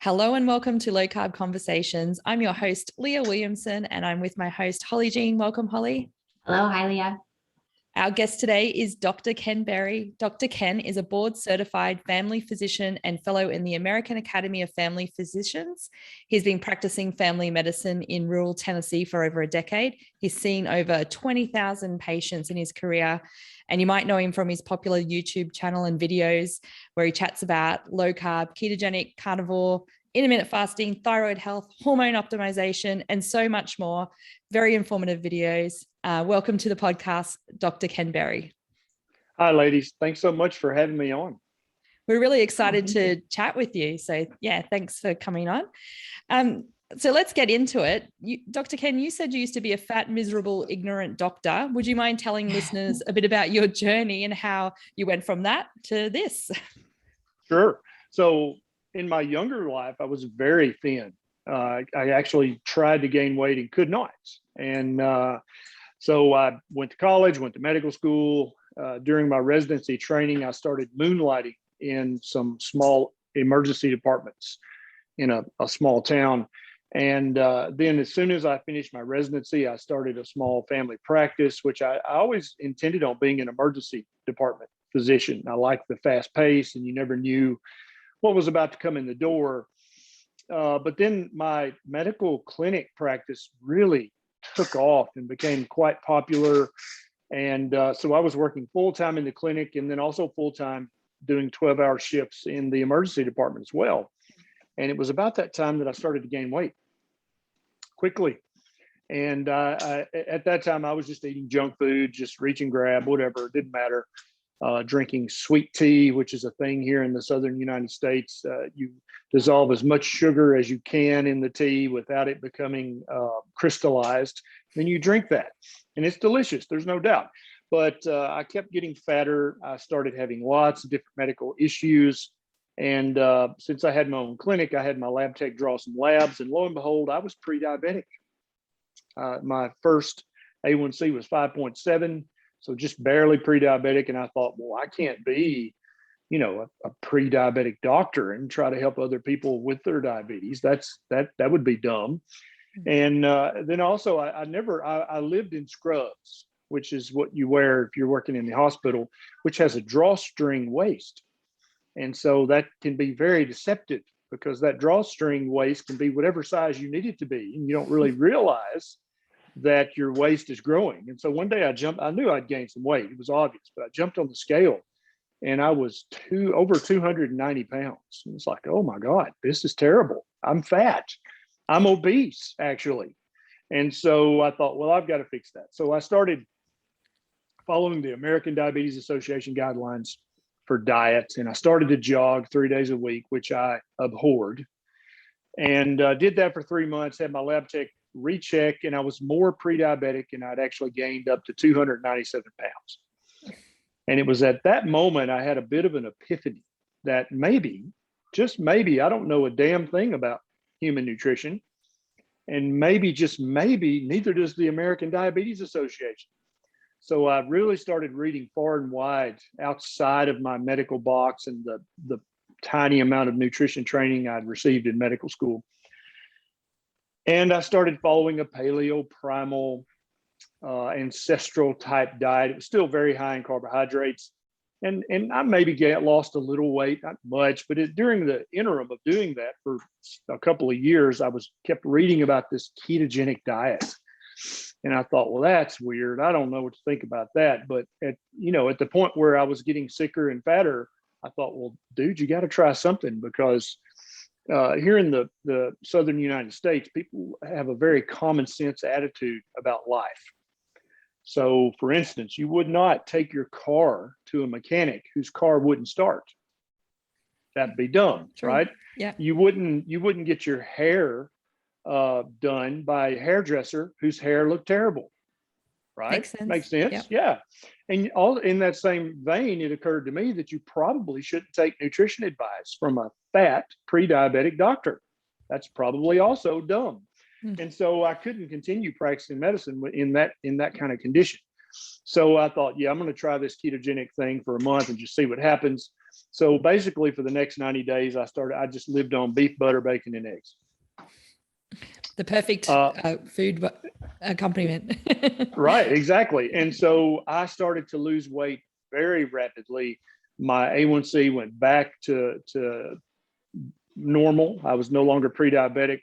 Hello and welcome to Low Carb Conversations. I'm your host, Leah Williamson, and I'm with my host, Holly Jean. Welcome, Holly. Hello. Hi, Leah. Our guest today is Dr. Ken Berry. Dr. Ken is a board-certified family physician and fellow in the American Academy of Family Physicians. He's been practicing family medicine in rural Tennessee for over a decade. He's seen over 20,000 patients in his career, and you might know him from his popular YouTube channel and videos where he chats about low carb, ketogenic, carnivore, intermittent fasting, thyroid health, hormone optimization, and so much more. Very informative videos. Welcome to the podcast, Dr. Ken Berry. Hi, ladies. Thanks so much for having me on. We're really excited to chat with you. So yeah, thanks for coming on. So let's get into it. Dr. Ken, you said you used to be a fat, miserable, ignorant doctor. Would you mind telling listeners a bit about your journey and how you went from that to this? Sure. So in my younger life, I was very thin. I actually tried to gain weight and could not. And so I went to college, went to medical school. During my residency training, I started moonlighting in some small emergency departments in a small town. And then as soon as I finished my residency, I started a small family practice, which I always intended on being an emergency department physician. I liked the fast pace, and you never knew what was about to come in the door. But then my medical clinic practice really took off and became quite popular. And so I was working full-time in the clinic and then also full-time doing 12-hour shifts in the emergency department as well. And it was about that time that I started to gain weight quickly. And at that time, I was just eating junk food, just reach and grab, whatever, it didn't matter. Drinking sweet tea, which is a thing here in the southern United States. You dissolve as much sugar as you can in the tea without it becoming crystallized. Then you drink that. And it's delicious, there's no doubt. But I kept getting fatter. I started having lots of different medical issues. And since I had my own clinic, I had my lab tech draw some labs. And lo and behold, I was pre-diabetic. My first A1C was 5.7. So just barely pre-diabetic. And I thought, well, I can't be, a pre-diabetic doctor and try to help other people with their diabetes. That would be dumb. And then also I lived in scrubs, which is what you wear if you're working in the hospital, which has a drawstring waist. And so that can be very deceptive because that drawstring waist can be whatever size you need it to be. And you don't really realize that your waist is growing. And so one day I knew I'd gained some weight. It was obvious, but I jumped on the scale and I was over 290 pounds. And it's like, oh my God, this is terrible. I'm fat. I'm obese, actually. And so I thought, well, I've got to fix that. So I started following the American Diabetes Association guidelines for diets. And I started to jog 3 days a week, which I abhorred. And did that for 3 months, had my lab tech recheck, and I was more pre-diabetic, and I'd actually gained up to 297 pounds. And it was at that moment I had a bit of an epiphany that maybe, just maybe, I don't know a damn thing about human nutrition. And maybe, just maybe, neither does the American Diabetes Association. So I really started reading far and wide outside of my medical box and the tiny amount of nutrition training I'd received in medical school. And I started following a paleo primal ancestral type diet. It was still very high in carbohydrates. And I maybe lost a little weight, not much, but during the interim of doing that for a couple of years, I kept reading about this ketogenic diet. And I thought, well, that's weird. I don't know what to think about that. But at the point where I was getting sicker and fatter, I thought, well, dude, you got to try something because here in the southern United States, people have a very common sense attitude about life. So, for instance, you would not take your car to a mechanic whose car wouldn't start. That'd be dumb, True. Right? Yeah. You wouldn't get your hair done by a hairdresser whose hair looked terrible. Right? Makes sense. Yep. Yeah. And all in that same vein, it occurred to me that you probably shouldn't take nutrition advice from a fat pre-diabetic doctor. That's probably also dumb. And so I couldn't continue practicing medicine in that kind of condition. So I thought, yeah, I'm going to try this ketogenic thing for a month and just see what happens. So basically for the next 90 days, I just lived on beef, butter, bacon, and eggs. The perfect food accompaniment. Right, exactly. And so I started to lose weight very rapidly. My A1C went back to normal. I was no longer pre-diabetic.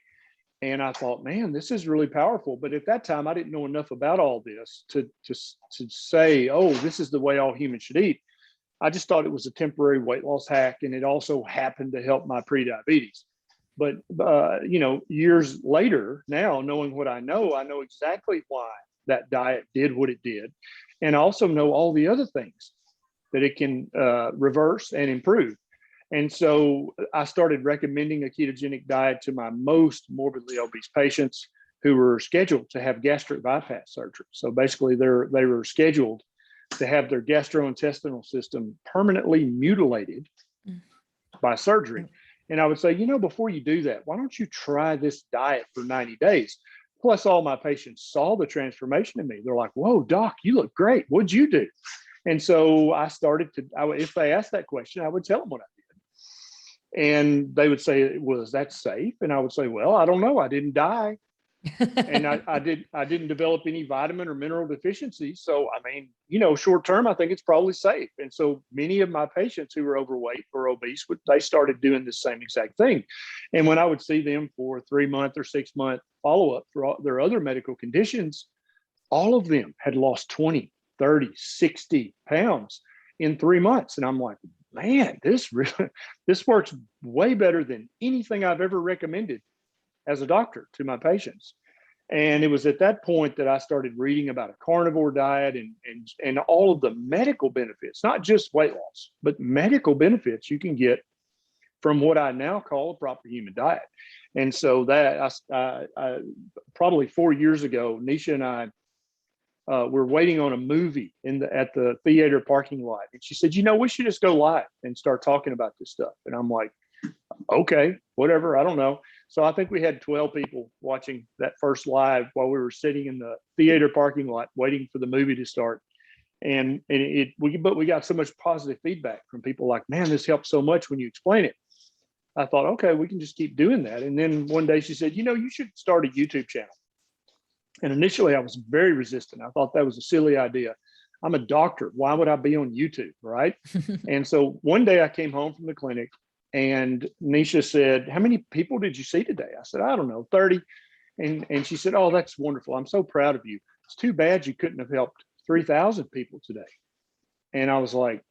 And I thought, man, this is really powerful. But at that time, I didn't know enough about all this to say, oh, this is the way all humans should eat. I just thought it was a temporary weight loss hack. And it also happened to help my pre-diabetes. But, years later, now knowing what I know exactly why that diet did what it did. And I also know all the other things that it can reverse and improve. And so I started recommending a ketogenic diet to my most morbidly obese patients who were scheduled to have gastric bypass surgery. So basically they were scheduled to have their gastrointestinal system permanently mutilated by surgery. And I would say, before you do that, why don't you try this diet for 90 days? Plus all my patients saw the transformation in me. They're like, whoa, doc, you look great. What'd you do? And so I started if they asked that question, I would tell them what I did. And they would say, was that safe? And I would say, well, I don't know. I didn't die. And I didn't develop any vitamin or mineral deficiencies. So, short term, I think it's probably safe. And so many of my patients who were overweight or obese, they started doing the same exact thing. And when I would see them for 3-month or 6-month follow-up for all their other medical conditions, all of them had lost 20, 30, 60 pounds in 3 months. And I'm like, man, this works way better than anything I've ever recommended as a doctor to my patients. And it was at that point that I started reading about a carnivore diet and all of the medical benefits, not just weight loss, but medical benefits you can get from what I now call a proper human diet. And so that I probably 4 years ago, Nisha and I were waiting on a movie at the theater parking lot. And she said, we should just go live and start talking about this stuff. And I'm like, okay, whatever. I don't know. So I think we had 12 people watching that first live while we were sitting in the theater parking lot waiting for the movie to start. And we got so much positive feedback from people like, man, this helps so much when you explain it. I thought, okay, we can just keep doing that. And then one day she said, you should start a YouTube channel. And initially I was very resistant. I thought that was a silly idea. I'm a doctor. Why would I be on YouTube? Right. And so one day I came home from the clinic and Nisha said, how many people did you see today? I said, I don't know, 30. And she said, oh, that's wonderful. I'm so proud of you. It's too bad you couldn't have helped 3,000 people today. And I was like,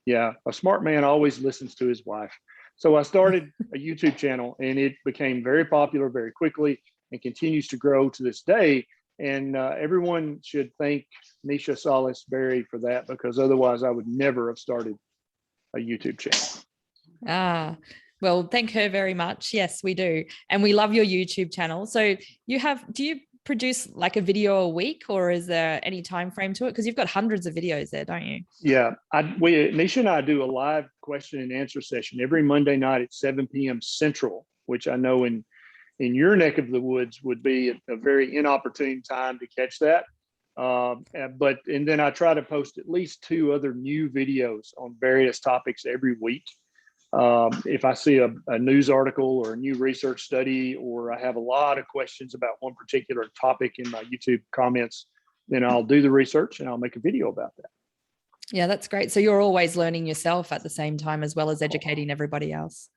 yeah, a smart man always listens to his wife. So I started a YouTube channel and it became very popular very quickly and continues to grow to this day. And everyone should thank Nisha Salas-Berry for that, because otherwise I would never have started a YouTube channel. Well, thank her very much. Yes, we do. And we love your YouTube channel. So do you produce like a video a week, or is there any time frame to it? Because you've got hundreds of videos there, don't you? Yeah, Nisha and I do a live question and answer session every Monday night at 7 p.m. Central, which I know in your neck of the woods would be a very inopportune time to catch that. And then I try to post at least 2 other new videos on various topics every week. If I see a news article or a new research study, or I have a lot of questions about one particular topic in my YouTube comments, then I'll do the research and I'll make a video about that. Yeah, that's great. So you're always learning yourself at the same time, as well as educating everybody else.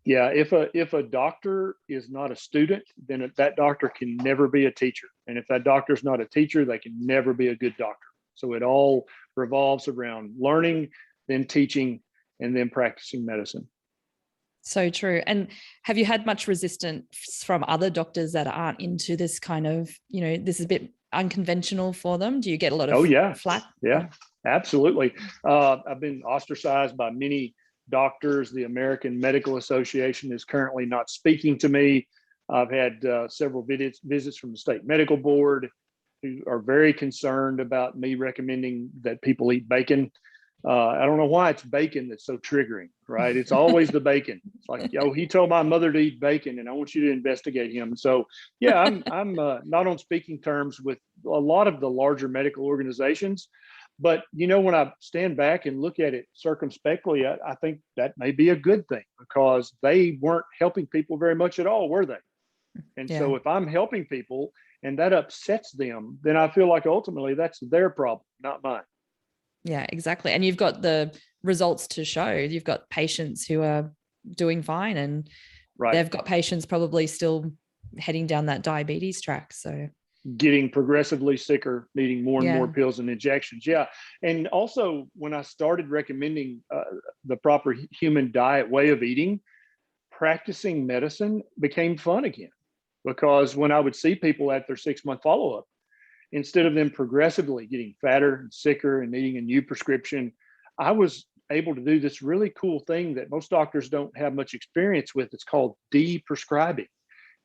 Yeah, if a doctor is not a student, then that doctor can never be a teacher. And if that doctor's not a teacher, they can never be a good doctor. So it all revolves around learning, then teaching, and then practicing medicine. So true. And have you had much resistance from other doctors that aren't into this kind of, this is a bit unconventional for them? Do you get a lot of flack? Yeah, absolutely. I've been ostracized by many doctors. The American Medical Association is currently not speaking to me. I've had several visits from the state medical board who are very concerned about me recommending that people eat bacon. I don't know why it's bacon that's so triggering, right? It's always the bacon. It's like, he told my mother to eat bacon and I want you to investigate him. So yeah, I'm not on speaking terms with a lot of the larger medical organizations, But, when I stand back and look at it circumspectly, I think that may be a good thing, because they weren't helping people very much at all, were they? And Yeah. so if I'm helping people and that upsets them, then I feel like ultimately that's their problem, not mine. Yeah, exactly. And you've got the results to show. You've got patients who are doing fine, and Right. they've got patients probably still heading down that diabetes track. So Getting progressively sicker, needing more and more yeah. pills and injections. Yeah. And also, when I started recommending the proper human diet way of eating, practicing medicine became fun again. Because when I would see people at their 6-month follow up, instead of them progressively getting fatter and sicker and needing a new prescription, I was able to do this really cool thing that most doctors don't have much experience with. It's called de-prescribing.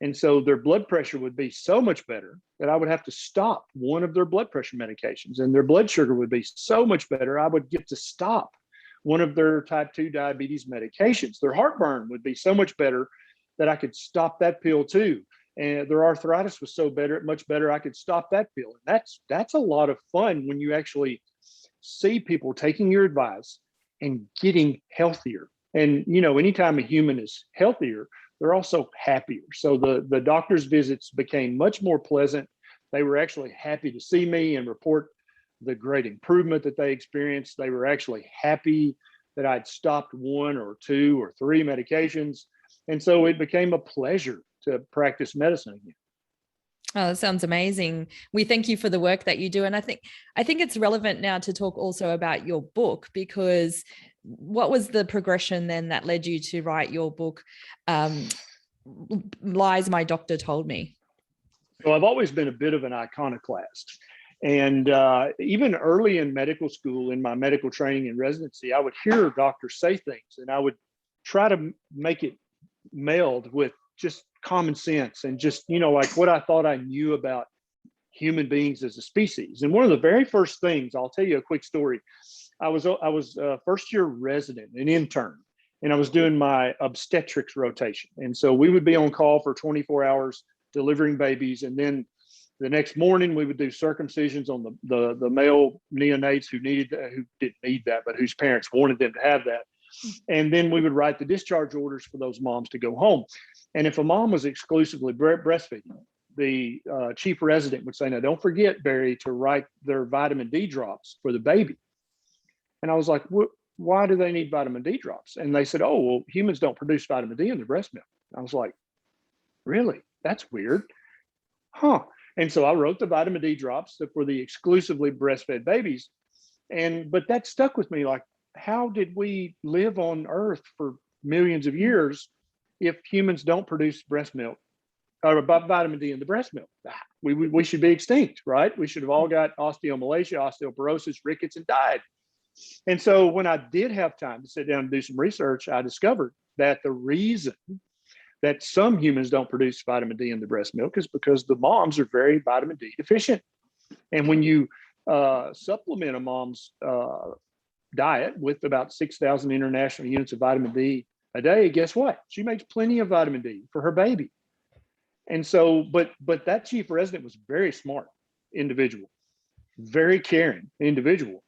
And so their blood pressure would be so much better that I would have to stop one of their blood pressure medications, and their blood sugar would be so much better, I would get to stop one of their type 2 diabetes medications. Their heartburn would be so much better that I could stop that pill too. And their arthritis was so much better, I could stop that pill. And that's a lot of fun when you actually see people taking your advice and getting healthier. And anytime a human is healthier, they're also happier. So the doctor's visits became much more pleasant. They were actually happy to see me and report the great improvement that they experienced. They were actually happy that I'd stopped 1 or 2 or 3 medications. And so it became a pleasure to practice medicine again. Oh, that sounds amazing. We thank you for the work that you do. And I think it's relevant now to talk also about your book, because what was the progression then that led you to write your book, Lies My Doctor Told Me? So I've always been a bit of an iconoclast. And even early in medical school, in my medical training and residency, I would hear doctors say things, and I would try to make it meld with just common sense and just, like what I thought I knew about human beings as a species. And one of the very first things, I'll tell you a quick story. I was a first year resident, an intern, and I was doing my obstetrics rotation. And so we would be on call for 24 hours delivering babies. And then the next morning we would do circumcisions on the male neonates who didn't need that, but whose parents wanted them to have that. And then we would write the discharge orders for those moms to go home. And if a mom was exclusively breastfeeding, the chief resident would say, "Now, don't forget, Barry, to write their vitamin D drops for the baby." And I was like, "Why do they need vitamin D drops?" And they said, "Oh, well, humans don't produce vitamin D in their breast milk." I was like, "Really? That's weird." Huh. And so I wrote the vitamin D drops for the exclusively breastfed babies. But that stuck with me, like, how did we live on Earth for millions of years if humans don't produce breast milk or vitamin D in the breast milk? We should be extinct, right? We should have all got osteomalacia, osteoporosis, rickets, and died. And so when I did have time to sit down and do some research, I discovered that the reason that some humans don't produce vitamin D in the breast milk is because the moms are very vitamin D deficient. And when you supplement a mom's diet with about 6,000 international units of vitamin D a day, guess what? She makes plenty of vitamin D for her baby. And so, but that chief resident was a very smart individual, very caring individual,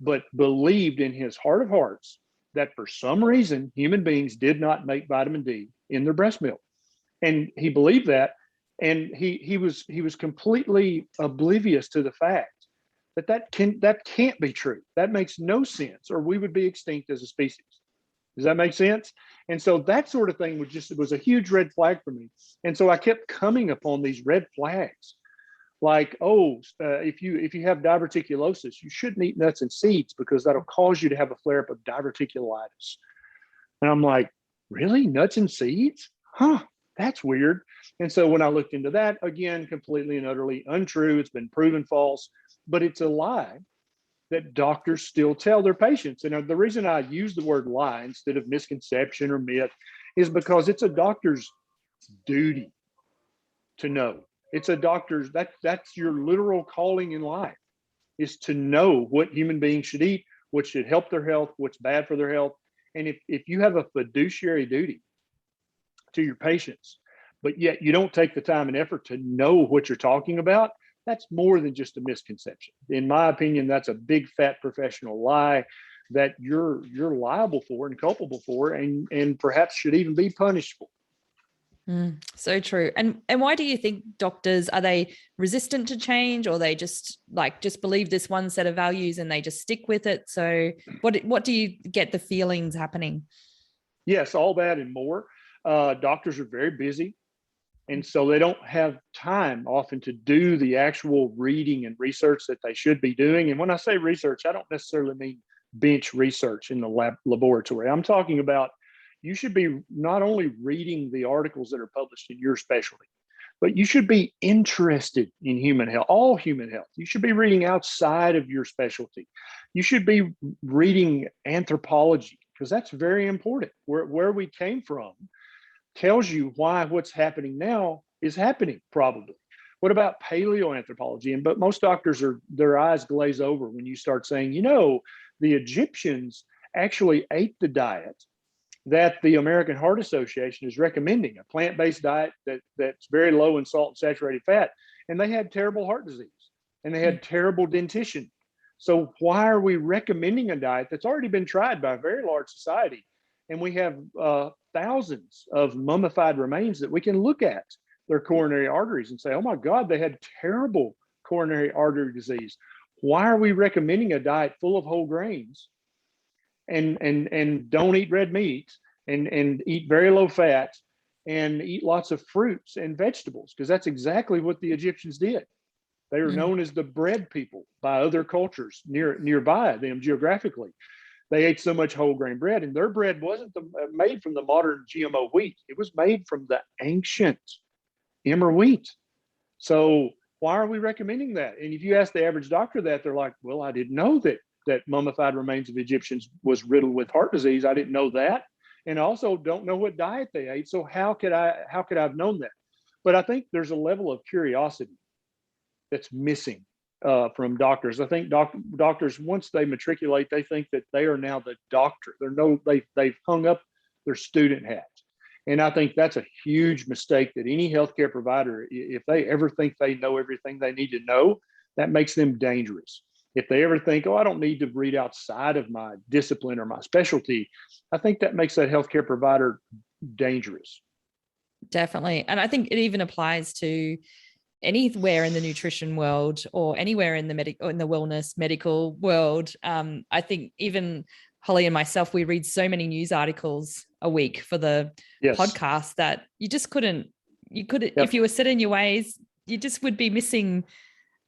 but believed in his heart of hearts that for some reason human beings did not make vitamin D in their breast milk. And he believed that, and he was completely oblivious to the fact that can't be true. That makes no sense, or we would be extinct as a species. Does that make sense? And so that sort of thing was a huge red flag for me. And so I kept coming upon these red flags, like, if you have diverticulosis, you shouldn't eat nuts and seeds because that'll cause you to have a flare up of diverticulitis. And I'm like, really, nuts and seeds? Huh? That's weird. And so when I looked into that, again, completely and utterly untrue. It's been proven false, but it's a lie that doctors still tell their patients. And the reason I use the word lie instead of misconception or myth is because it's a doctor's duty to know. It's a doctor's, that's your literal calling in life, is to know what human beings should eat, what should help their health, what's bad for their health. And if you have a fiduciary duty to your patients, but yet you don't take the time and effort to know what you're talking about, That's more than just a misconception. In my opinion, that's a big fat professional lie that you're liable for and culpable for, and perhaps should even be punished for. So true. And why do you think doctors, are they resistant to change, or they just believe this one set of values and they just stick with it? So what do you get the feelings happening? Yes, all that and more. Doctors are very busy, and so they don't have time often to do the actual reading and research that they should be doing. And when I say research, I don't necessarily mean bench research in the laboratory. I'm talking about, you should be not only reading the articles that are published in your specialty, but you should be interested in human health, all human health. You should be reading outside of your specialty. You should be reading anthropology, because that's very important. Where we came from tells you why what's happening now is happening, probably. What about paleoanthropology? But most doctors, their eyes glaze over when you start saying, the Egyptians actually ate the diet that the American Heart Association is recommending, a plant-based diet that's very low in salt and saturated fat. And they had terrible heart disease, and they had terrible dentition. So why are we recommending a diet that's already been tried by a very large society? And we have thousands of mummified remains that we can look at their coronary arteries and say, oh my God, they had terrible coronary artery disease. Why are we recommending a diet full of whole grains and don't eat red meat and eat very low fat and eat lots of fruits and vegetables? Because that's exactly what the Egyptians did. They were known as the bread people by other cultures nearby them geographically. They ate so much whole grain bread, and their bread wasn't made from the modern GMO wheat. It was made from the ancient emmer wheat. So why are we recommending that? And if you ask the average doctor that, they're like, well, I didn't know that mummified remains of Egyptians was riddled with heart disease. I didn't know that. And also don't know what diet they ate. So how could I have known that? But I think there's a level of curiosity that's missing from doctors. I think doctors, once they matriculate, they think that they are now the doctor. They've hung up their student hat. And I think that's a huge mistake that any healthcare provider, if they ever think they know everything they need to know, that makes them dangerous. If they ever think, oh, I don't need to read outside of my discipline or my specialty, I think that makes that healthcare provider dangerous. Definitely. And I think it even applies to anywhere in the nutrition world or anywhere in the wellness medical world. I think even Holly and myself, we read so many news articles a week for the podcast that you couldn't, if you were set in your ways, you just would be missing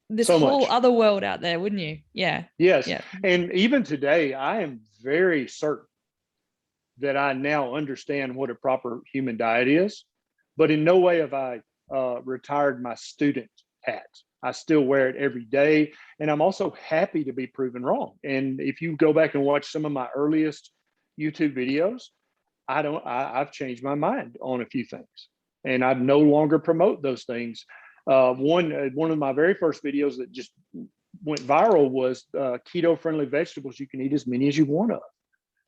this whole other world out there, wouldn't you? Yeah. Yes. Yeah. And even today, I am very certain that I now understand what a proper human diet is, but in no way have I retired my student hat. I still wear it every day. And I'm also happy to be proven wrong. And if you go back and watch some of my earliest YouTube videos, I've changed my mind on a few things, and I no longer promote those things. One of my very first videos that just went viral was keto-friendly vegetables you can eat as many as you want of,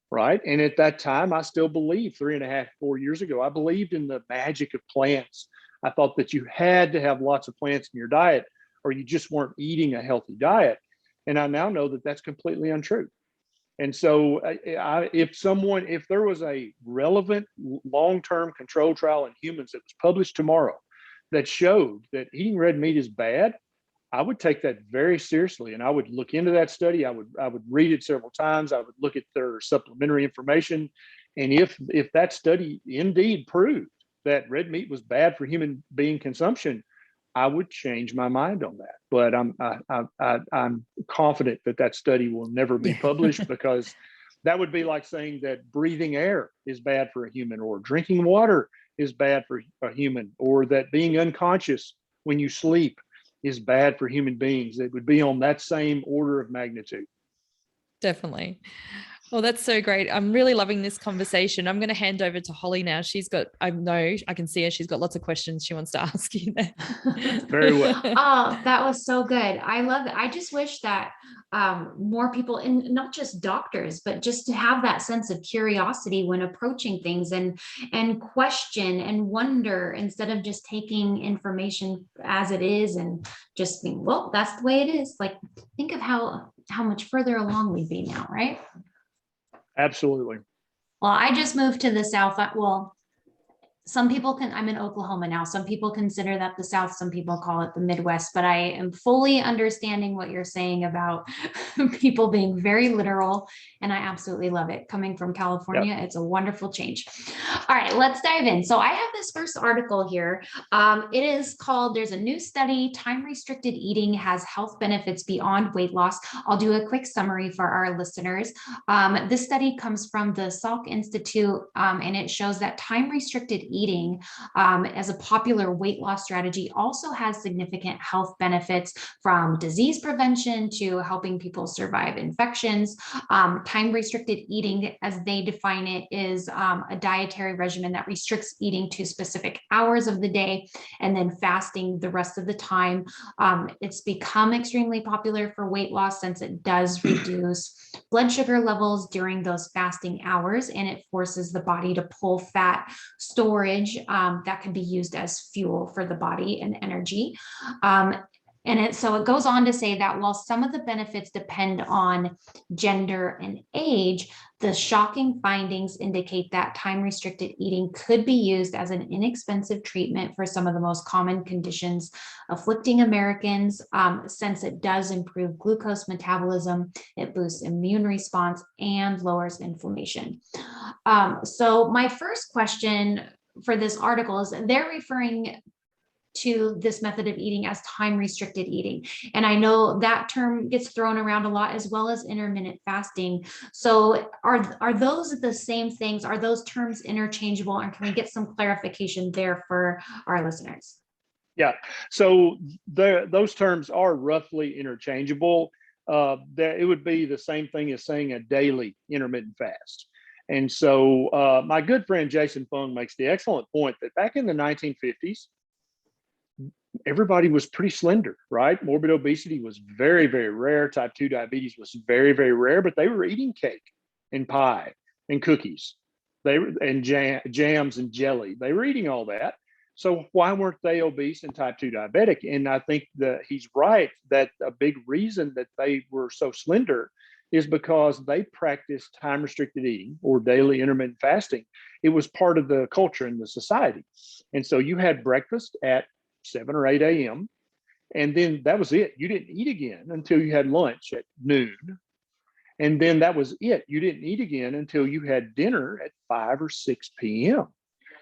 right? And at that time, I still believed 3.5, 4 years ago, I believed in the magic of plants. I thought that you had to have lots of plants in your diet or you just weren't eating a healthy diet. And I now know that that's completely untrue. And so if there was a relevant long-term control trial in humans that was published tomorrow that showed that eating red meat is bad, I would take that very seriously. And I would look into that study. I would read it several times. I would look at their supplementary information. And if that study indeed proved that red meat was bad for human being consumption, I would change my mind on that. But I'm confident that study will never be published because that would be like saying that breathing air is bad for a human, or drinking water is bad for a human, or that being unconscious when you sleep is bad for human beings. It would be on that same order of magnitude. Definitely. Well, that's so great. I'm really loving this conversation. I'm going to hand over to Holly now. I know I can see her. She's got lots of questions she wants to ask you there. Very well. Oh, that was so good. I love it. I just wish that more people, and not just doctors, but just to have that sense of curiosity when approaching things, and question and wonder, instead of just taking information as it is and just think, well, that's the way it is. Like, think of how much further along we'd be now, right? Absolutely. Well, I just moved to the South. Well, some people I'm in Oklahoma now. Some people consider that the South, some people call it the Midwest, but I am fully understanding what you're saying about people being very literal. And I absolutely love it. Coming from California, It's a wonderful change. All right, let's dive in. So I have this first article here. It is called, there's a new study, time restricted eating has health benefits beyond weight loss. I'll do a quick summary for our listeners. This study comes from the Salk Institute, and it shows that time restricted eating as a popular weight loss strategy also has significant health benefits, from disease prevention to helping people survive infections. Time restricted eating, as they define it, is a dietary regimen that restricts eating to specific hours of the day and then fasting the rest of the time. It's become extremely popular for weight loss since it does reduce blood sugar levels during those fasting hours, and it forces the body to pull fat storage that can be used as fuel for the body and energy. So it goes on to say that while some of the benefits depend on gender and age, the shocking findings indicate that time-restricted eating could be used as an inexpensive treatment for some of the most common conditions afflicting Americans, since it does improve glucose metabolism, it boosts immune response, and lowers inflammation. So my first question for this article is, they're referring to this method of eating as time restricted eating. And I know that term gets thrown around a lot, as well as intermittent fasting. So are those the same things? Are those terms interchangeable? And can we get some clarification there for our listeners? Yeah, so those terms are roughly interchangeable. It would be the same thing as saying a daily intermittent fast. And so my good friend Jason Fung makes the excellent point that back in the 1950s, everybody was pretty slender, right? Morbid obesity was very, very rare. Type 2 diabetes was very, very rare, but they were eating cake and pie and cookies, and jams and jelly. They were eating all that. So why weren't they obese and type 2 diabetic? And I think that he's right, that a big reason that they were so slender is because they practiced time restricted eating or daily intermittent fasting. It was part of the culture in the society. And so you had breakfast at 7 or 8 a.m. And then that was it. You didn't eat again until you had lunch at noon. And then that was it. You didn't eat again until you had dinner at 5 or 6 p.m.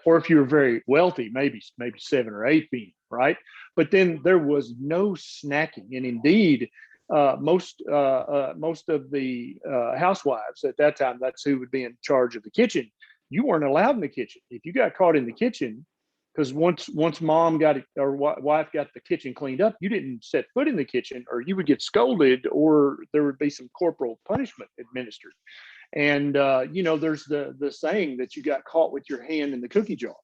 Or if you were very wealthy, maybe 7 or 8 p.m., right? But then there was no snacking. And indeed, most of the housewives at that time, that's who would be in charge of the kitchen. You weren't allowed in the kitchen. If you got caught in the kitchen, because once mom got it, or wife got the kitchen cleaned up, you didn't set foot in the kitchen, or you would get scolded, or there would be some corporal punishment administered. And there's the saying that you got caught with your hand in the cookie jar.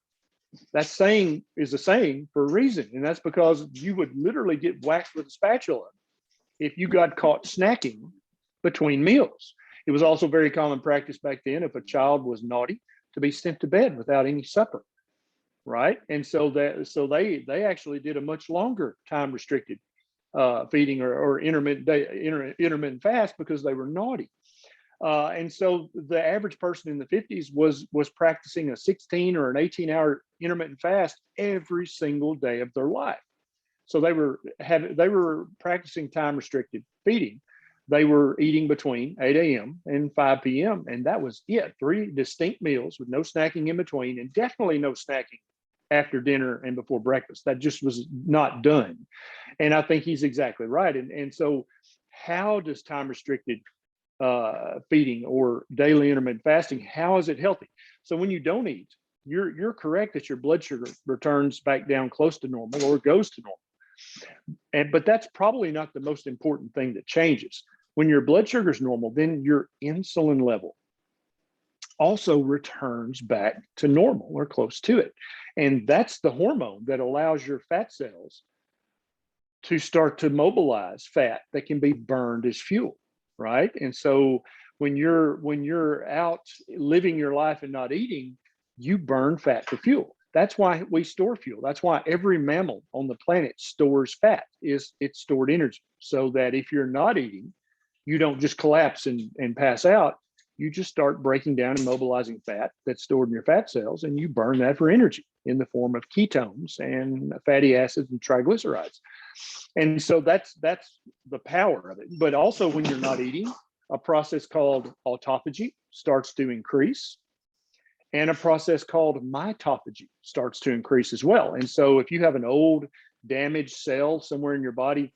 That saying is a saying for a reason, and that's because you would literally get whacked with a spatula if you got caught snacking between meals. It was also very common practice back then, if a child was naughty, to be sent to bed without any supper, right? And so they actually did a much longer time restricted feeding or intermittent fast because they were naughty. And so the average person in the 50s was practicing a 16 or an 18-hour intermittent fast every single day of their life. So they were practicing time restricted feeding. They were eating between 8 a.m. and 5 p.m. And that was it. 3 distinct meals with no snacking in between, and definitely no snacking after dinner and before breakfast. That just was not done. And I think he's exactly right. And so how does time restricted feeding or daily intermittent fasting, how is it healthy? So when you don't eat, you're correct that your blood sugar returns back down close to normal or goes to normal. But that's probably not the most important thing that changes. When your blood sugar is normal, then your insulin level also returns back to normal or close to it. And that's the hormone that allows your fat cells to start to mobilize fat that can be burned as fuel, right? And so when you're out living your life and not eating, you burn fat for fuel. That's why we store fuel. That's why every mammal on the planet stores fat, is it's stored energy, so that if you're not eating, you don't just collapse and pass out. You just start breaking down and mobilizing fat that's stored in your fat cells, and you burn that for energy in the form of ketones and fatty acids and triglycerides. And so that's the power of it. But also when you're not eating, a process called autophagy starts to increase, and a process called mitophagy starts to increase as well. And so if you have an old damaged cell somewhere in your body,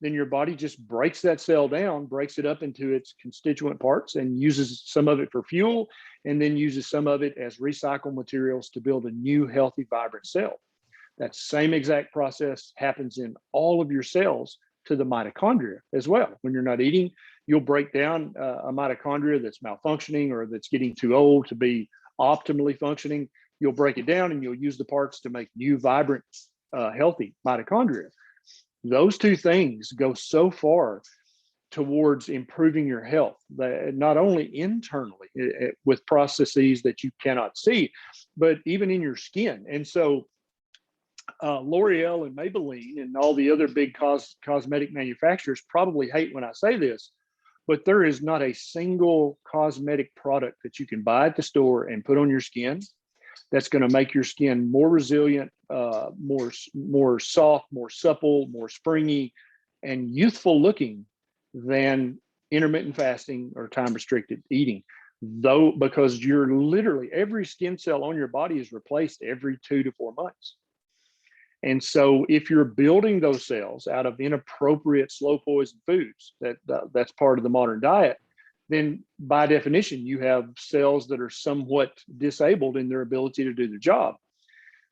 then your body just breaks that cell down, breaks it up into its constituent parts, and uses some of it for fuel, and then uses some of it as recycled materials to build a new, healthy, vibrant cell. That same exact process happens in all of your cells to the mitochondria as well. When you're not eating, you'll break down a mitochondria that's malfunctioning or that's getting too old to be optimally functioning. You'll break it down and you'll use the parts to make new, vibrant, healthy mitochondria. Those two things go so far towards improving your health, that not only internally with processes that you cannot see, but even in your skin. And so L'Oreal and Maybelline and all the other big cosmetic manufacturers probably hate when I say this, but there is not a single cosmetic product that you can buy at the store and put on your skin that's going to make your skin more resilient, more soft, more supple, more springy, and youthful looking than intermittent fasting or time restricted eating. Though, because you're literally, every skin cell on your body is replaced every 2 to 4 months. And so if you're building those cells out of inappropriate slow poison foods, that's part of the modern diet, then by definition, you have cells that are somewhat disabled in their ability to do the job.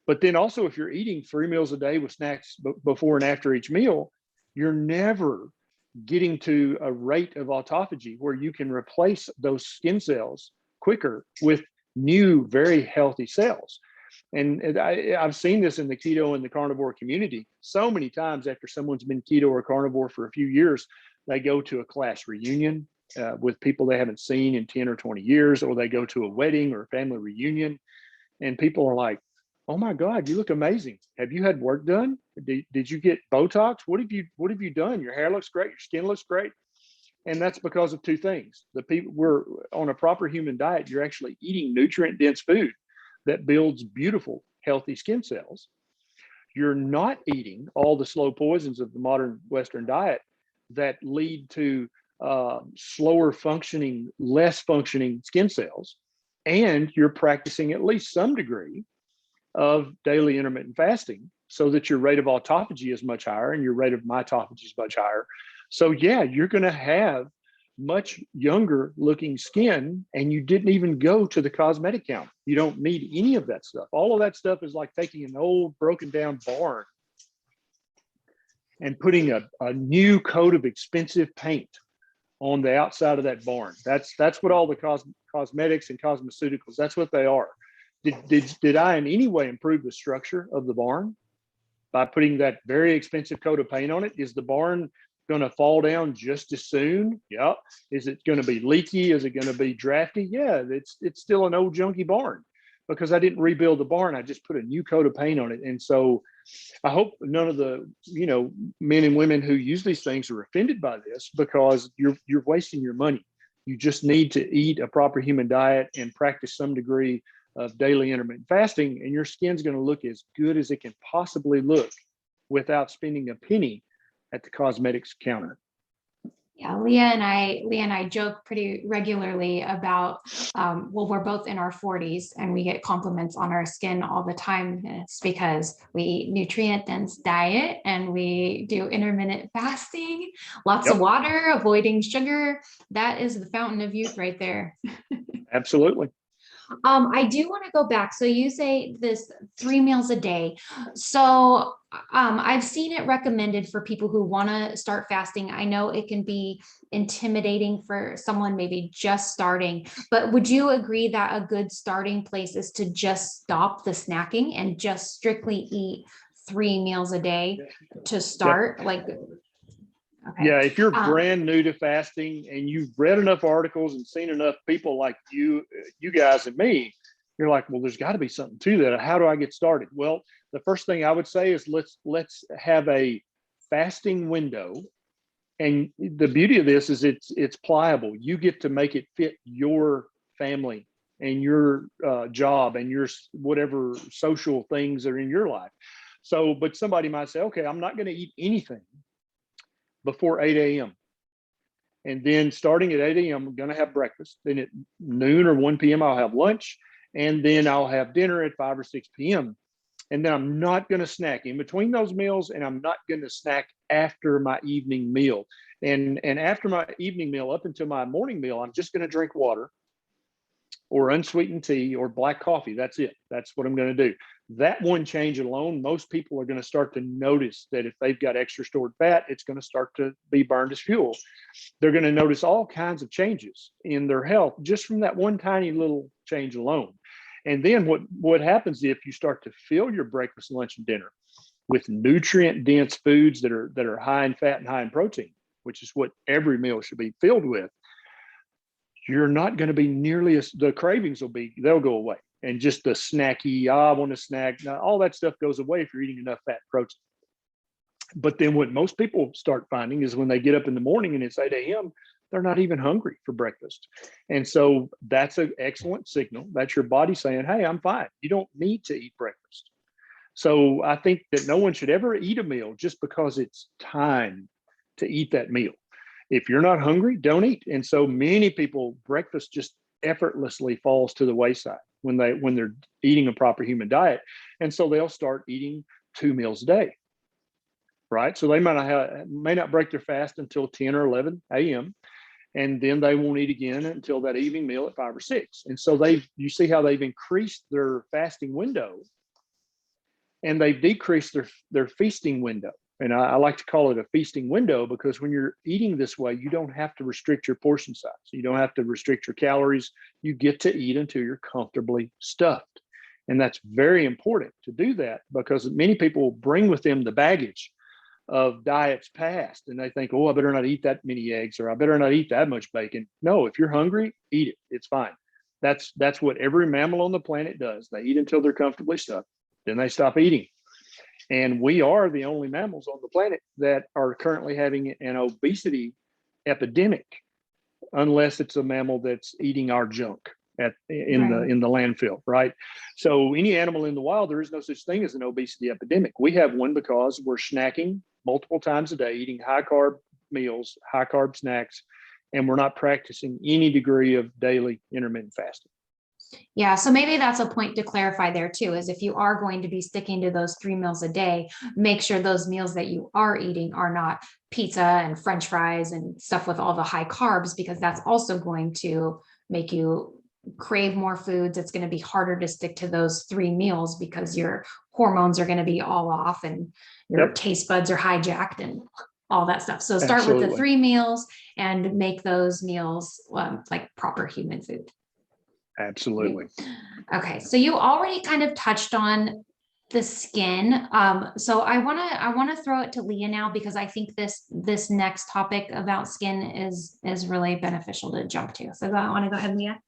But then also, if you're eating 3 meals a day with snacks before and after each meal, you're never getting to a rate of autophagy where you can replace those skin cells quicker with new, very healthy cells. And I've seen this in the keto and the carnivore community so many times. After someone's been keto or carnivore for a few years, they go to a class reunion with people they haven't seen in 10 or 20 years, or they go to a wedding or a family reunion, and people are like, "Oh my God, you look amazing. Have you had work done? Did you get Botox? What have you done? Your hair looks great. Your skin looks great." And that's because of two things. We're on a proper human diet. You're actually eating nutrient dense food that builds beautiful, healthy skin cells. You're not eating all the slow poisons of the modern Western diet that lead to slower functioning, less functioning skin cells. And you're practicing at least some degree of daily intermittent fasting so that your rate of autophagy is much higher and your rate of mitophagy is much higher. So yeah, you're going to have much younger looking skin, and you didn't even go to the cosmetic counter. You don't need any of that stuff. All of that stuff is like taking an old broken down barn and putting a new coat of expensive paint on the outside of that barn. That's what all the cosmetics and cosmeceuticals, that's what they are. Did I in any way improve the structure of the barn by putting that very expensive coat of paint on it? Is the barn going to fall down just as soon? Yep. Is it going to be leaky? Is it going to be drafty? Yeah, it's still an old junky barn because I didn't rebuild the barn. I just put a new coat of paint on it. And so I hope none of the men and women who use these things are offended by this, because you're wasting your money. You just need to eat a proper human diet and practice some degree of daily intermittent fasting, and your skin's going to look as good as it can possibly look without spending a penny at the cosmetics counter. Yeah, Leah and I joke pretty regularly about, well, we're both in our 40s and we get compliments on our skin all the time. And it's because we eat nutrient dense diet and we do intermittent fasting, lots of water, avoiding sugar. That is the fountain of youth right there. Absolutely. I do want to go back. So you say this 3 meals a day. So I've seen it recommended for people who want to start fasting. I know it can be intimidating for someone maybe just starting, but would you agree that a good starting place is to just stop the snacking and just strictly eat 3 meals a day to start? Like, okay. Yeah, if you're brand new to fasting and you've read enough articles and seen enough people like you guys and me, you're like, well, there's got to be something to that. How do I get started? Well, the first thing I would say is let's have a fasting window. And the beauty of this is it's pliable. You get to make it fit your family and your job and your whatever social things are in your life. So, but somebody might say, okay, I'm not going to eat anything before 8 a.m. And then starting at 8 a.m., I'm going to have breakfast. Then at noon or 1 p.m., I'll have lunch. And then I'll have dinner at 5 or 6 p.m. And then I'm not going to snack in between those meals. And I'm not going to snack after my evening meal. And after my evening meal, up until my morning meal, I'm just going to drink water or unsweetened tea or black coffee. That's it. That's what I'm going to do. That one change alone, most people are going to start to notice that if they've got extra stored fat, it's going to start to be burned as fuel. They're going to notice all kinds of changes in their health just from that one tiny little change alone. And then what happens if you start to fill your breakfast, lunch, and dinner with nutrient-dense foods that are high in fat and high in protein, which is what every meal should be filled with, you're not going to be nearly as, the cravings they'll go away. And just the snacky, I want to snack, now, all that stuff goes away if you're eating enough fat and protein. But then what most people start finding is when they get up in the morning and it's 8 a.m., they're not even hungry for breakfast. And so that's an excellent signal. That's your body saying, hey, I'm fine. You don't need to eat breakfast. So I think that no one should ever eat a meal just because it's time to eat that meal. If you're not hungry, don't eat. And so many people, breakfast just effortlessly falls to the wayside when they're eating a proper human diet. And so they'll start eating 2 meals a day, right? So they may not break their fast until 10 or 11 a.m. And then they won't eat again until that evening meal at 5 or 6. And so you see how they've increased their fasting window and they've decreased their feasting window. And I like to call it a feasting window because when you're eating this way, you don't have to restrict your portion size. You don't have to restrict your calories. You get to eat until you're comfortably stuffed. And that's very important to do that because many people bring with them the baggage of diets past and they think, oh, I better not eat that many eggs or I better not eat that much bacon. No, if you're hungry, eat it. It's fine. That's what every mammal on the planet does. They eat until they're comfortably stuffed. Then they stop eating. And we are the only mammals on the planet that are currently having an obesity epidemic, unless it's a mammal that's eating our junk in the landfill, right? So any animal in the wild, there is no such thing as an obesity epidemic. We have one because we're snacking multiple times a day, eating high carb meals, high carb snacks, and we're not practicing any degree of daily intermittent fasting. Yeah, so maybe that's a point to clarify there too, is if you are going to be sticking to those 3 meals a day, make sure those meals that you are eating are not pizza and French fries and stuff with all the high carbs, because that's also going to make you crave more foods. It's going to be harder to stick to those 3 meals because your hormones are going to be all off and your taste buds are hijacked and all that stuff. So start with the 3 meals and make those meals like proper human food. Absolutely. Okay. So you already kind of touched on the skin. So I want to throw it to Leah now, because I think this next topic about skin is really beneficial to jump to. So I want to go ahead, Leah.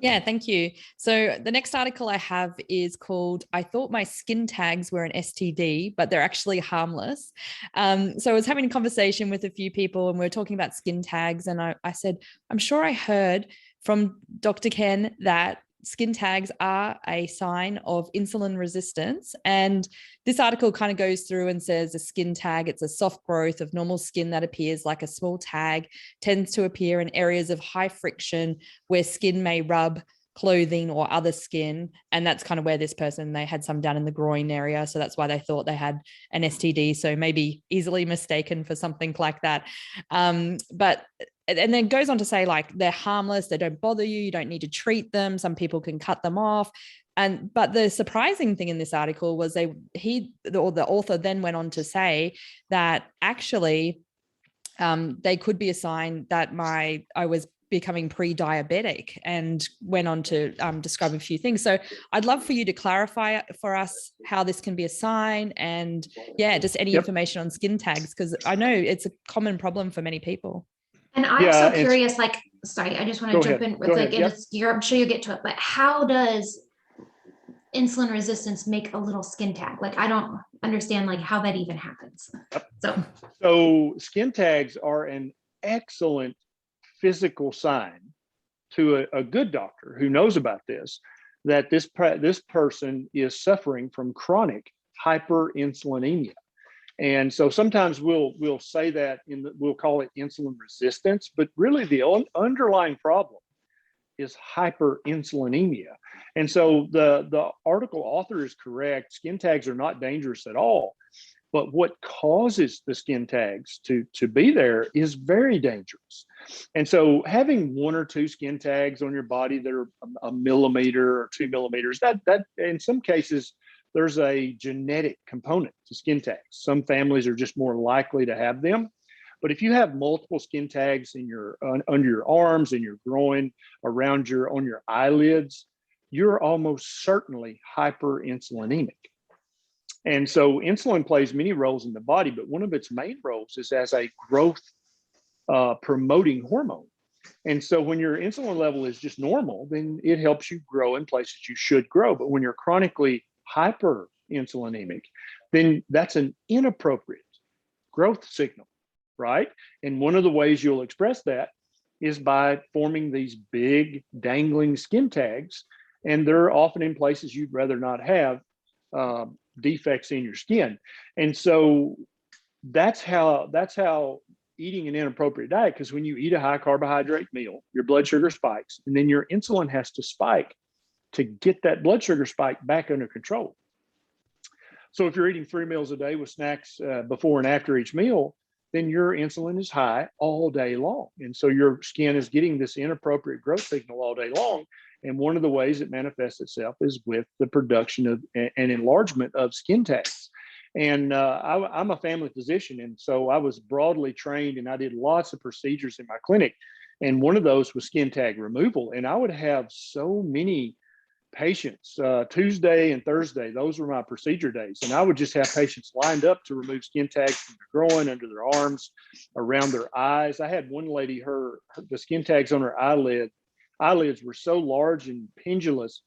Yeah, thank you. So the next article I have is called, I thought my skin tags were an STD, but they're actually harmless. So I was having a conversation with a few people and we were talking about skin tags. And I said, I'm sure I heard from Dr. Ken that skin tags are a sign of insulin resistance. And this article kind of goes through and says a skin tag, it's a soft growth of normal skin that appears like a small tag, tends to appear in areas of high friction where skin may rub clothing or other skin. And that's kind of where this person, they had some down in the groin area. So that's why they thought they had an STD. So maybe easily mistaken for something like that. And then goes on to say, like, they're harmless, they don't bother you, you don't need to treat them, some people can cut them off. But the surprising thing in this article was the author then went on to say that actually they could be a sign that I was becoming pre-diabetic and went on to describe a few things. So I'd love for you to clarify for us how this can be a sign, and just any information on skin tags, because I know it's a common problem for many people. And I'm so curious, like, sorry, I just want to jump in with like, I'm sure you'll get to it, but how does insulin resistance make a little skin tag? Like, I don't understand like how that even happens. So skin tags are an excellent physical sign to a good doctor who knows about this, that this person is suffering from chronic hyperinsulinemia. And so sometimes we'll say that we'll call it insulin resistance, but really the underlying problem is hyperinsulinemia. And so the article author is correct. Skin tags are not dangerous at all. But what causes the skin tags to be there is very dangerous. And so having 1 or 2 skin tags on your body that are a millimeter or 2 millimeters, that in some cases, there's a genetic component to skin tags. Some families are just more likely to have them. But if you have multiple skin tags in under your arms, in your groin, on your eyelids, you're almost certainly hyperinsulinemic. And so insulin plays many roles in the body, but one of its main roles is as a growth promoting hormone. And so when your insulin level is just normal, then it helps you grow in places you should grow. But when you're chronically hyperinsulinemic, then that's an inappropriate growth signal, right? And one of the ways you'll express that is by forming these big dangling skin tags. And they're often in places you'd rather not have defects in your skin. And so that's how eating an inappropriate diet, because when you eat a high carbohydrate meal, your blood sugar spikes, and then your insulin has to spike to get that blood sugar spike back under control. So if you're eating 3 meals a day with snacks before and after each meal, then your insulin is high all day long. And so your skin is getting this inappropriate growth signal all day long. And one of the ways it manifests itself is with the production of an enlargement of skin tags. And I'm a family physician, and so I was broadly trained, and I did lots of procedures in my clinic. And one of those was skin tag removal. And I would have so many patients, Tuesday and Thursday, those were my procedure days. And I would just have patients lined up to remove skin tags from their groin, under their arms, around their eyes. I had one lady, the skin tags on her eyelids were so large and pendulous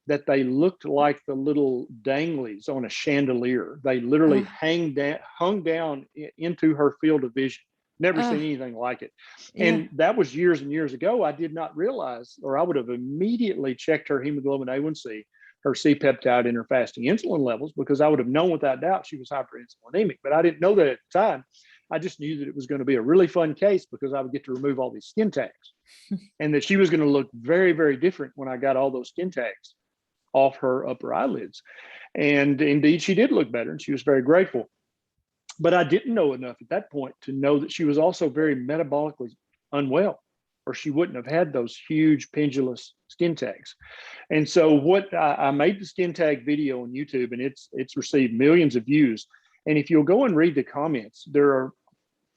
that they looked like the little danglies on a chandelier. They literally hung down into her field of vision. Never seen anything like it. And that was years and years ago. I did not realize, or I would have immediately checked her hemoglobin A1C, her C-peptide, and her fasting insulin levels, because I would have known without doubt she was hyperinsulinemic. But I didn't know that at the time. I just knew that it was going to be a really fun case because I would get to remove all these skin tags and that she was going to look very, very different when I got all those skin tags off her upper eyelids. And indeed, she did look better, and she was very grateful. But I didn't know enough at that point to know that she was also very metabolically unwell, or she wouldn't have had those huge pendulous skin tags. And so I made the skin tag video on YouTube, and it's received millions of views. And if you'll go and read the comments, there are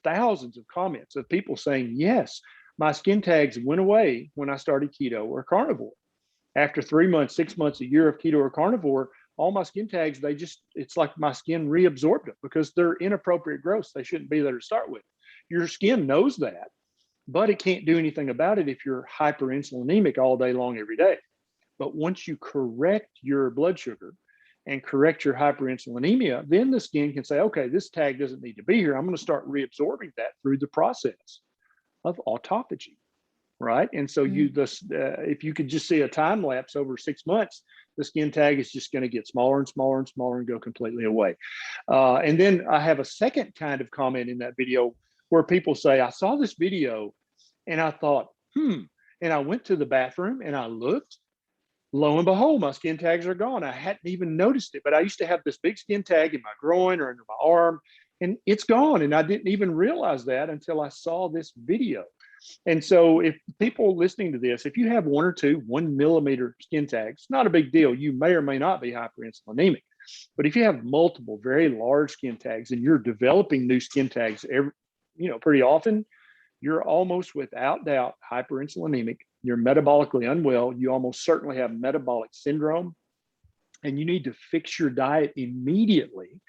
thousands of comments of people saying, yes, my skin tags went away when I started keto or carnivore. After 3 months, 6 months, a year of keto or carnivore, all my skin tags, it's like my skin reabsorbed them because they're inappropriate growths. They shouldn't be there to start with. Your skin knows that, but it can't do anything about it if you're hyperinsulinemic all day long, every day. But once you correct your blood sugar and correct your hyperinsulinemia, then the skin can say, okay, this tag doesn't need to be here. I'm going to start reabsorbing that through the process of autophagy, right? And so if you could just see a time lapse over 6 months, the skin tag is just going to get smaller and smaller and smaller and go completely away. And then I have a second kind of comment in that video where people say, I saw this video and I thought, and I went to the bathroom and I looked. Lo and behold, my skin tags are gone. I hadn't even noticed it, but I used to have this big skin tag in my groin or under my arm, and it's gone. And I didn't even realize that until I saw this video. And so if people listening to this, if you have 1 or 2 1 millimeter skin tags, not a big deal. You may or may not be hyperinsulinemic. But if you have multiple very large skin tags and you're developing new skin tags pretty often, you're almost without doubt hyperinsulinemic. You're metabolically unwell. You almost certainly have metabolic syndrome. And you need to fix your diet immediately,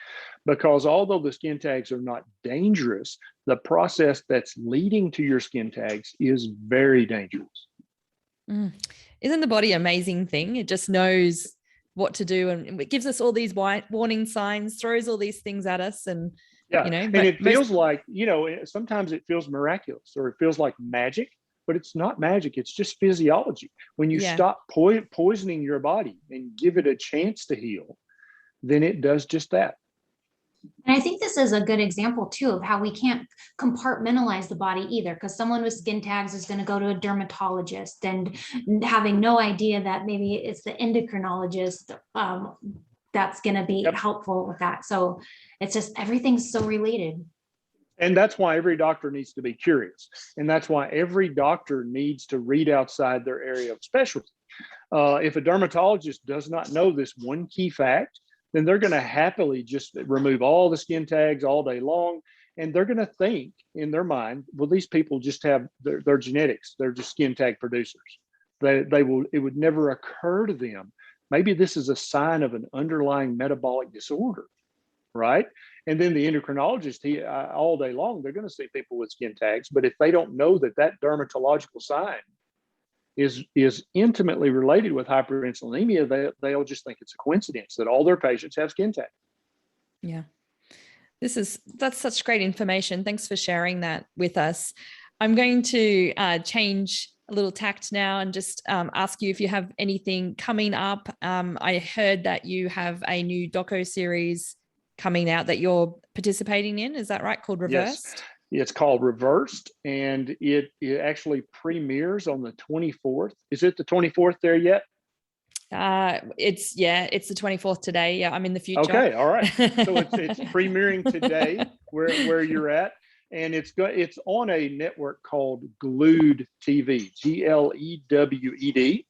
because although the skin tags are not dangerous, the process that's leading to your skin tags is very dangerous. Isn't the body an amazing thing? It just knows what to do, and it gives us all these warning signs, throws all these things at us. And, yeah, you know, and it feels like, you know, sometimes it feels miraculous, or it feels like magic, but it's not magic. It's just physiology. When you stop poisoning your body and give it a chance to heal, then it does just that. And I think this is a good example too of how we can't compartmentalize the body either, because someone with skin tags is going to go to a dermatologist and having no idea that maybe it's the endocrinologist that's going to be helpful with that. So it's just, everything's so related. And that's why every doctor needs to be curious. And that's why every doctor needs to read outside their area of specialty. If a dermatologist does not know this one key fact, then they're going to happily just remove all the skin tags all day long. And they're going to think in their mind, well, these people just have their genetics. They're just skin tag producers. It would never occur to them, maybe this is a sign of an underlying metabolic disorder, right? And then the endocrinologist, all day long, they're going to see people with skin tags. But if they don't know that that dermatological sign is intimately related with hyperinsulinemia, they'll just think it's a coincidence that all their patients have skin tags. Yeah. That's such great information. Thanks for sharing that with us. I'm going to change a little tact now and just ask you if you have anything coming up. I heard that you have a new doco series coming out that you're participating in. Is that right? Called Reversed? Yes. It's called Reversed, and it actually premieres on the 24th. Is it the 24th there yet? It's the 24th today. Yeah, I'm in the future. Okay, all right. So it's premiering today where you're at, and it's on a network called Glued TV, GLEWED.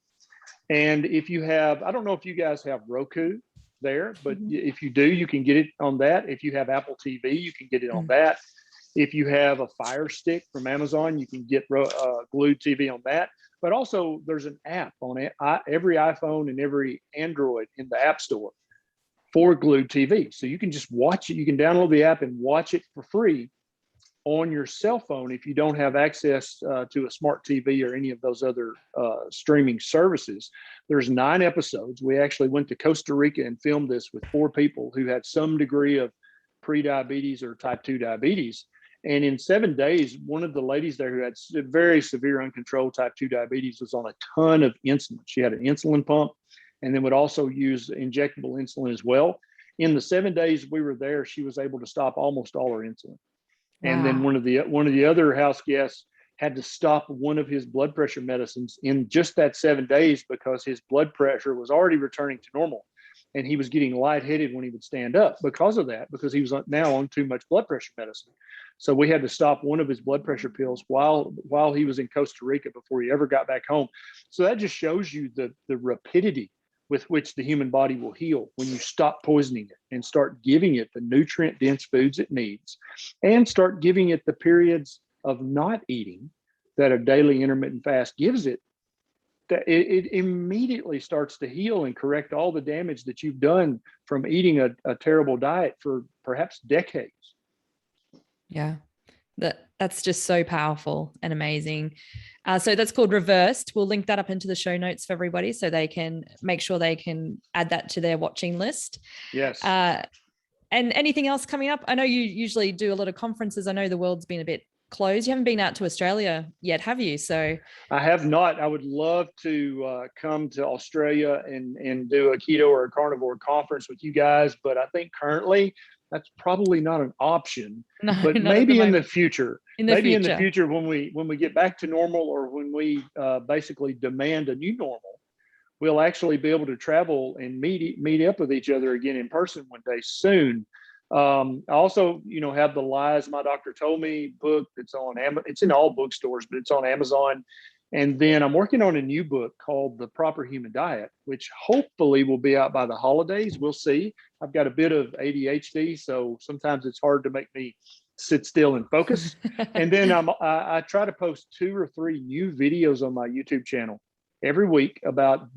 And if you have, I don't know if you guys have Roku there, but if you do, you can get it on that. If you have Apple TV, you can get it on that. If you have a Fire Stick from Amazon, you can get Glued TV on that. But also there's an app on it, every iPhone and every Android in the App Store for Glued TV. So you can just watch it. You can download the app and watch it for free on your cell phone if you don't have access to a smart TV or any of those other streaming services. There's 9 episodes. We actually went to Costa Rica and filmed this with 4 people who had some degree of pre-diabetes or type 2 diabetes. And in 7 days, one of the ladies there who had very severe uncontrolled type 2 diabetes was on a ton of insulin. She had an insulin pump and then would also use injectable insulin as well. In the 7 days we were there, she was able to stop almost all her insulin. Wow. And then one of the other house guests had to stop one of his blood pressure medicines in just that 7 days because his blood pressure was already returning to normal. And he was getting lightheaded when he would stand up because of that, because he was now on too much blood pressure medicine. So we had to stop one of his blood pressure pills while he was in Costa Rica before he ever got back home. So that just shows you the rapidity with which the human body will heal when you stop poisoning it and start giving it the nutrient-dense foods it needs, and start giving it the periods of not eating that a daily intermittent fast gives it. That it immediately starts to heal and correct all the damage that you've done from eating a terrible diet for perhaps decades. Yeah, that's just so powerful and amazing. So that's called Reversed. We'll link that up into the show notes for everybody so they can make sure they can add that to their watching list. Yes. And anything else coming up? I know you usually do a lot of conferences. I know the world's been a bit closed. You haven't been out to Australia yet, have you? So I have not. I would love to come to Australia and do a keto or a carnivore conference with you guys, but I think currently that's probably not an option. No, but maybe in the future. In the future when we get back to normal, or when we basically demand a new normal, we'll actually be able to travel and meet up with each other again in person one day soon. I also, have the Lies My Doctor Told Me book that's on Amazon. It's in all bookstores, but it's on Amazon. And then I'm working on a new book called The Proper Human Diet, which hopefully will be out by the holidays. We'll see. I've got a bit of ADHD, so sometimes it's hard to make me sit still and focus. And then I try to post 2 or 3 new videos on my YouTube channel every week about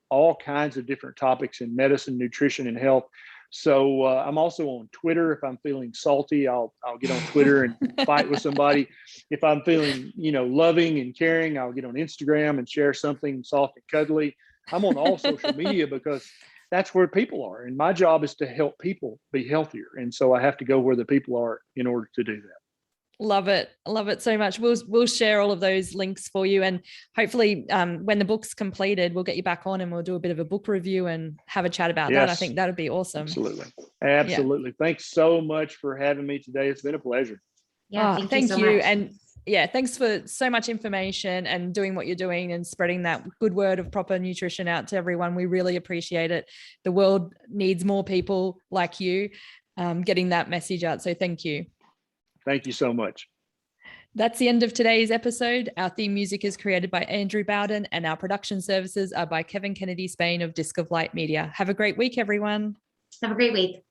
all kinds of different topics in medicine, nutrition, and health. So I'm also on Twitter. If I'm feeling salty, I'll get on Twitter and fight with somebody. If I'm feeling, loving and caring, I'll get on Instagram and share something soft and cuddly. I'm on all social media because that's where people are. And my job is to help people be healthier. And so I have to go where the people are in order to do that. Love it. Love it so much. We'll share all of those links for you. And hopefully when the book's completed, we'll get you back on and we'll do a bit of a book review and have a chat about that. I think that would be awesome. Absolutely. Absolutely. Yeah. Thanks so much for having me today. It's been a pleasure. Yeah. Thank you. And thanks for so much information and doing what you're doing and spreading that good word of proper nutrition out to everyone. We really appreciate it. The world needs more people like you getting that message out. So thank you. Thank you so much. That's the end of today's episode. Our theme music is created by Andrew Bowden and our production services are by Kevin Kennedy Spain of Disc of Light Media. Have a great week, everyone. Have a great week.